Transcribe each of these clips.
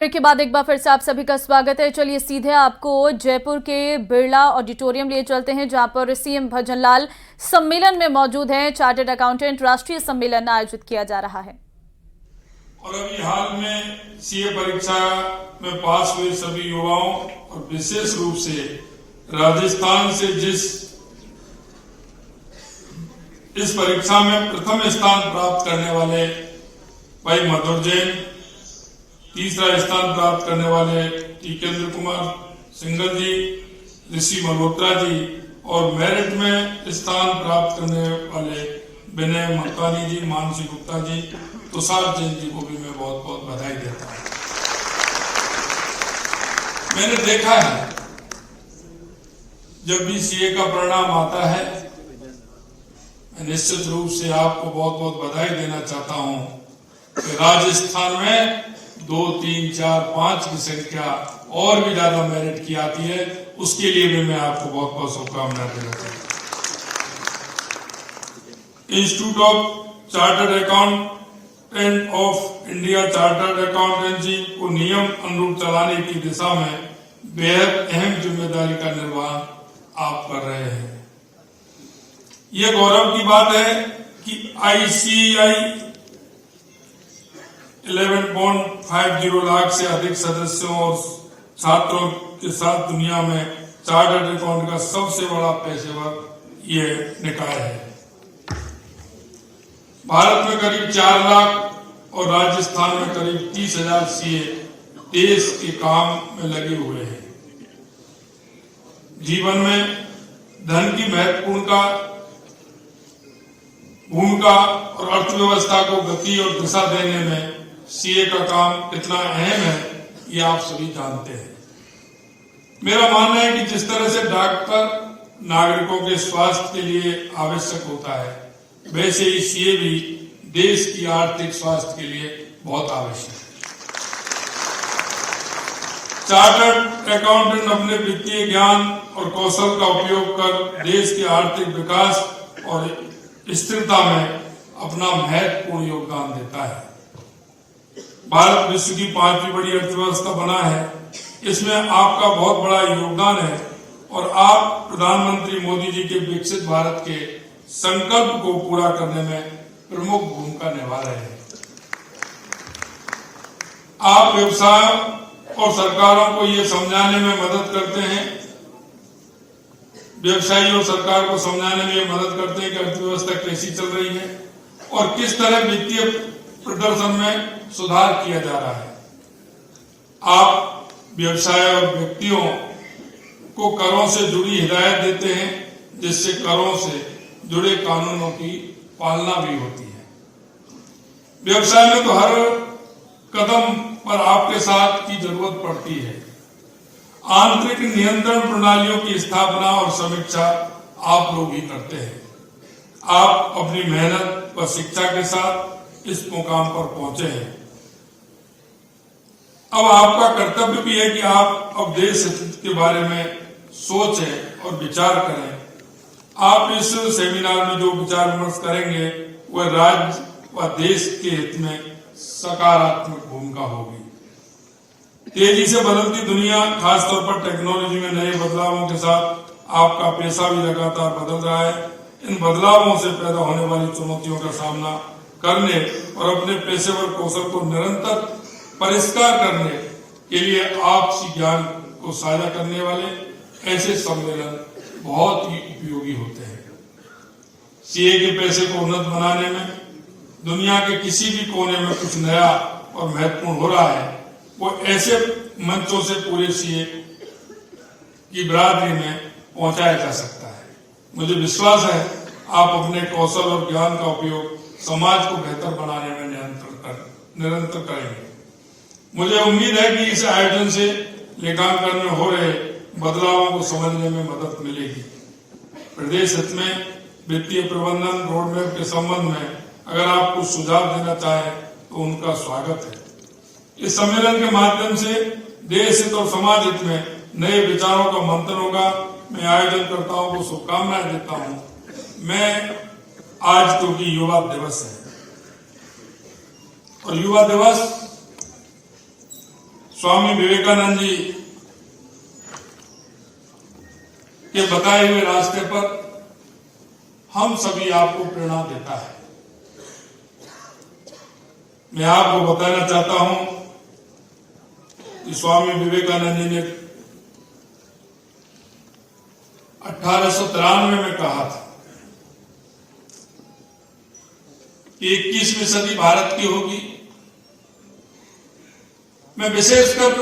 के बाद एक बार फिर से आप सभी का स्वागत है। चलिए सीधे आपको जयपुर के बिरला ऑडिटोरियम लिए चलते हैं, जहां पर सीएम भजनलाल सम्मेलन में मौजूद हैं। चार्टर्ड अकाउंटेंट राष्ट्रीय सम्मेलन आयोजित किया जा रहा है। और अभी हाल में सीए परीक्षा में पास हुए सभी युवाओं और विशेष रूप से राजस्थान से इस परीक्षा में प्रथम स्थान प्राप्त करने वाले भाई मधुर जैन, तीसरा स्थान प्राप्त करने वाले टीकेंद्र कुमार सिंगल जी, ऋषि मल्होत्रा जी और मेरिट में स्थान प्राप्त करने वाले विनय मक्कानी जी, मानसी गुप्ता जी, तुषार जैन जी को भी मैं बहुत बहुत बधाई देता हूं। मैंने देखा है जब भी सीए का परिणाम आता है, मैं निश्चित रूप से आपको बहुत बहुत बधाई देना चाहता हूं कि राजस्थान में 2, 3, 4, 5 की संख्या और भी ज्यादा मेरिट की आती है। उसके लिए भी मैं आपको बहुत बहुत शुभकामनाएं देना चाहता हूं। Institute of chartered accountant of India chartered accountancy को नियम अनुरूप चलाने की दिशा में बेहद अहम जिम्मेदारी का निर्वहन आप कर रहे हैं। ये गौरव की बात है कि आईसीआई 11.50 लाख से अधिक सदस्यों और छात्रों के साथ दुनिया में चार्टर्ड अकाउंट का सबसे बड़ा पेशेवर ये निकाय है। भारत में करीब 4 लाख और राजस्थान में करीब 30,000 सीए देश के काम में लगे हुए हैं। जीवन में धन की महत्वपूर्ण भूमिका और अर्थव्यवस्था को गति और दिशा देने में सीए का काम कितना अहम है, ये आप सभी जानते हैं। मेरा मानना है कि जिस तरह से डॉक्टर नागरिकों के स्वास्थ्य के लिए आवश्यक होता है, वैसे ही सीए भी देश की आर्थिक स्वास्थ्य के लिए बहुत आवश्यक है। चार्टर्ड अकाउंटेंट अपने वित्तीय ज्ञान और कौशल का उपयोग कर देश के आर्थिक विकास और स्थिरता में अपना महत्वपूर्ण योगदान देता है। भारत विश्व की 5वीं बड़ी अर्थव्यवस्था बना है, इसमें आपका बहुत बड़ा योगदान है और आप प्रधानमंत्री मोदी जी के विकसित भारत के संकल्प को पूरा करने में प्रमुख भूमिका निभा रहे हैं। आप व्यवसाय और सरकारों को ये समझाने में मदद करते हैं, व्यवसायी और सरकार को समझाने में ये मदद करते हैं कि अर्थव्यवस्था कैसी चल रही है और किस तरह वित्तीय प्रदर्शन में सुधार किया जा रहा है। आप व्यवसाय और व्यक्तियों को करों से जुड़ी हिदायत देते हैं, जिससे करों से जुड़े कानूनों की पालना भी होती है। व्यवसाय में तो हर कदम पर आपके साथ की जरूरत पड़ती है। आंतरिक नियंत्रण प्रणालियों की स्थापना और समीक्षा आप लोग ही करते हैं। आप अपनी मेहनत व शिक्षा के साथ इस मुकाम पर पहुंचे हैं। अब आपका कर्तव्य भी है कि आप अब देश हित के बारे में सोचें और विचार करें। आप इस सेमिनार में जो विचार विमर्श करेंगे वह राज्य व देश के हित में सकारात्मक भूमिका होगी। तेजी से बदलती दुनिया, खासतौर पर टेक्नोलॉजी में नए बदलावों के साथ आपका पेशा भी लगातार बदल रहा है। इन बदलावों से पैदा होने वाली चुनौतियों का सामना करने और अपने पेशेवर कौशल को निरंतर परिष्कार करने के लिए आपसी ज्ञान को साझा करने वाले ऐसे सम्मेलन बहुत ही उपयोगी होते हैं। सीए के पैसे को उन्नत बनाने में दुनिया के किसी भी कोने में कुछ नया और महत्वपूर्ण हो रहा है, वो ऐसे मंचों से पूरे सीए की बिरादरी में पहुंचाया जा सकता है। मुझे विश्वास है आप अपने कौशल और ज्ञान का उपयोग समाज को बेहतर बनाने में निरंतर करेंगे। मुझे उम्मीद है कि इस आयोजन से लेखांकन में हो रहे बदलावों को समझने में मदद मिलेगी। प्रदेश हित में वित्तीय प्रबंधन रोडमैप के संबंध में अगर आप कुछ सुझाव देना चाहें तो उनका स्वागत है। इस सम्मेलन के माध्यम से देश हित और समाज हित में नए विचारों का मंथन होगा। मैं आयोजनकर्ताओं को शुभकामनाएं देता हूं। मैं आज क्योंकि युवा दिवस है और युवा दिवस स्वामी विवेकानंद जी के बताए हुए रास्ते पर हम सभी आपको प्रेरणा देता है। मैं आपको बताना चाहता हूं कि स्वामी विवेकानंद जी ने 1893 में कहा था कि 21वीं सदी भारत की होगी। मैं विशेषकर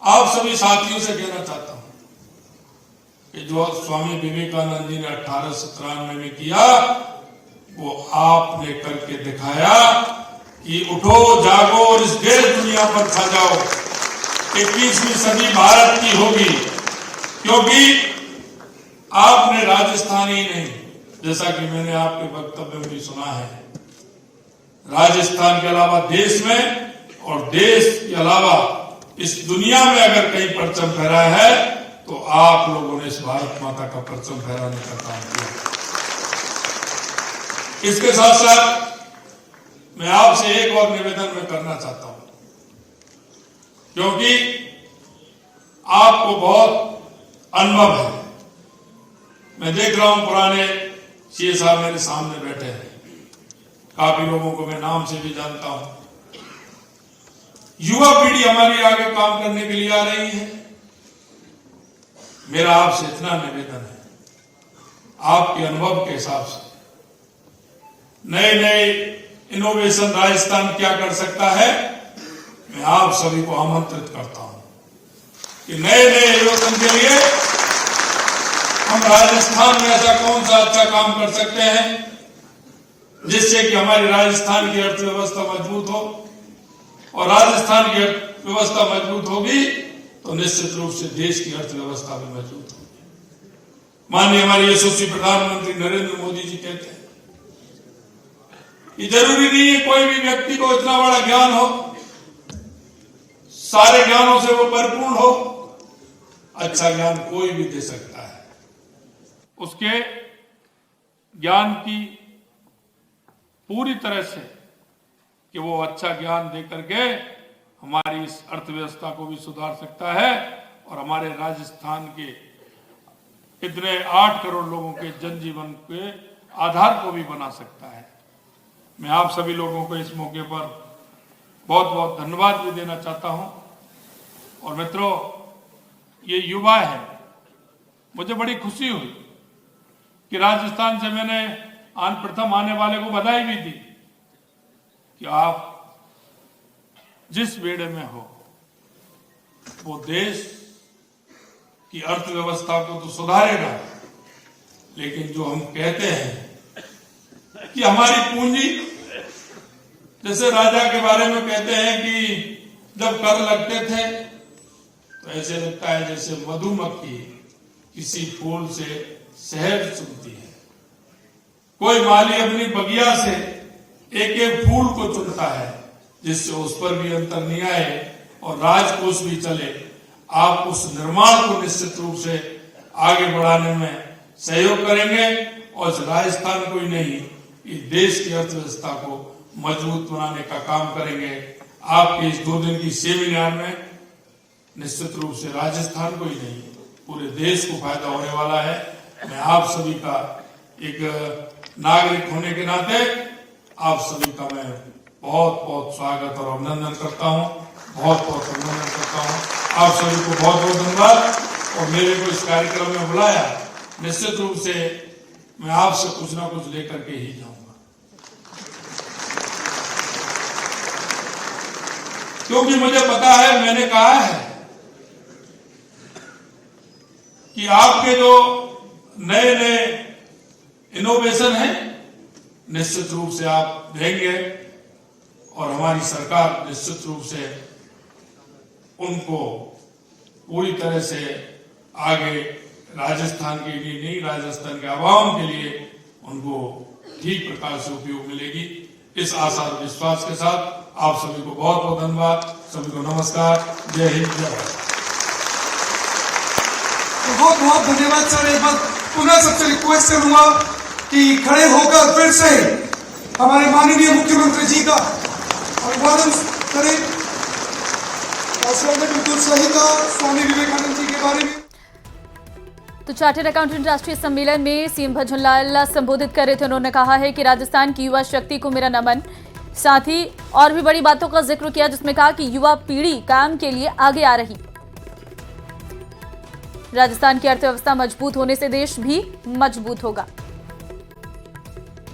आप सभी साथियों से कहना चाहता हूं कि जो स्वामी विवेकानंद जी ने 1893 में किया वो आपने करके दिखाया कि उठो जागो और इस देश दुनिया पर छा जाओ। 21वीं सदी भारत की होगी, क्योंकि आपने राजस्थान ही नहीं, जैसा कि मैंने आपके वक्तव्य में भी सुना है, राजस्थान के अलावा देश में और देश के अलावा इस दुनिया में अगर कहीं परचम फहराया है तो आप लोगों ने इस भारत माता का परचम फहराने का काम किया। इसके साथ साथ मैं आपसे एक और निवेदन में करना चाहता हूं, क्योंकि आपको बहुत अनुभव है। मैं देख रहा हूं पुराने सीए साहब मेरे सामने बैठे हैं, काफी लोगों को मैं नाम से भी जानता हूं। युवा पीढ़ी हमारी आगे काम करने के लिए आ रही है। मेरा आपसे इतना निवेदन है, आपके अनुभव के हिसाब से नए नए इनोवेशन राजस्थान क्या कर सकता है, मैं आप सभी को आमंत्रित करता हूं कि नए नए इनोवेशन के लिए हम राजस्थान में ऐसा कौन सा अच्छा काम कर सकते हैं जिससे कि हमारी राजस्थान की अर्थव्यवस्था मजबूत हो, और राजस्थान की अर्थव्यवस्था मजबूत होगी तो निश्चित रूप से देश की अर्थव्यवस्था भी मजबूत होगी। माननीय हमारे यशस्वी प्रधानमंत्री नरेंद्र मोदी जी कहते हैं कि जरूरी नहीं है कोई भी व्यक्ति को इतना बड़ा ज्ञान हो, सारे ज्ञानों से वो परिपूर्ण हो, अच्छा ज्ञान कोई भी दे सकता है। उसके ज्ञान की पूरी तरह से कि वो अच्छा ज्ञान दे करके हमारी इस अर्थव्यवस्था को भी सुधार सकता है और हमारे राजस्थान के इतने 8 करोड़ लोगों के जनजीवन के आधार को भी बना सकता है। मैं आप सभी लोगों को इस मौके पर बहुत बहुत धन्यवाद भी देना चाहता हूं। और मित्रों, ये युवा है, मुझे बड़ी खुशी हुई कि राजस्थान से मैंने प्रथम आने वाले को बधाई भी दी कि आप जिस बेड़े में हो वो देश की अर्थव्यवस्था को तो सुधारेगा, लेकिन जो हम कहते हैं कि हमारी पूंजी, जैसे राजा के बारे में कहते हैं कि जब कर लगते थे तो ऐसे लगता है जैसे मधुमक्खी किसी फूल से शहद चुनती है। कोई माली अपनी बगिया से एक एक फूल को चुनता है जिससे उस पर भी अंतर नहीं आए और राजकोष भी चले। आप उस निर्माण को निश्चित रूप से आगे बढ़ाने में सहयोग करेंगे और राजस्थान को ही नहीं, इस देश की अर्थव्यवस्था को मजबूत बनाने का काम करेंगे। आपके इस 2 दिन की सेमिनार में निश्चित रूप से राजस्थान को ही नहीं, पूरे देश को फायदा होने वाला है। मैं आप सभी का एक नागरिक होने के नाते आप सभी का मैं बहुत बहुत स्वागत और अभिनंदन करता हूं, बहुत बहुत अभिनंदन करता हूं। आप सभी को बहुत बहुत धन्यवाद। और मेरे को इस कार्यक्रम में बुलाया, निश्चित रूप से मैं आपसे कुछ ना कुछ लेकर के ही जाऊंगा, क्योंकि मुझे पता है, मैंने कहा है कि आपके जो नए नए इनोवेशन है निश्चित रूप से आप देंगे और हमारी सरकार निश्चित रूप से उनको पूरी तरह से आगे राजस्थान के लिए नहीं, राजस्थान के आवाम के लिए उनको ठीक प्रकार से उपयोग मिलेगी। इस आशा और विश्वास के साथ आप सभी को बहुत बहुत धन्यवाद, सभी को नमस्कार, जय हिंद, जय भारत। बहुत बहुत धन्यवाद सर। एक बार पुनः सबसे रिक्वेस्ट करूंगा कि खड़े होकर फिर से हमारे माननीय मुख्यमंत्री जी का अभिवादन करें। सर ने बिल्कुल सही कहा स्वामी विवेकानंद जी के बारे में। तो चार्टर्ड अकाउंटेंट राष्ट्रीय सम्मेलन में सीएम भजनलाल संबोधित कर रहे थे। उन्होंने कहा है कि राजस्थान की युवा शक्ति को मेरा नमन। साथ ही और भी बड़ी बातों का जिक्र किया, जिसमें कहा कि युवा पीढ़ी काम के लिए आगे आ रही। राजस्थान की अर्थव्यवस्था मजबूत होने से देश भी मजबूत होगा।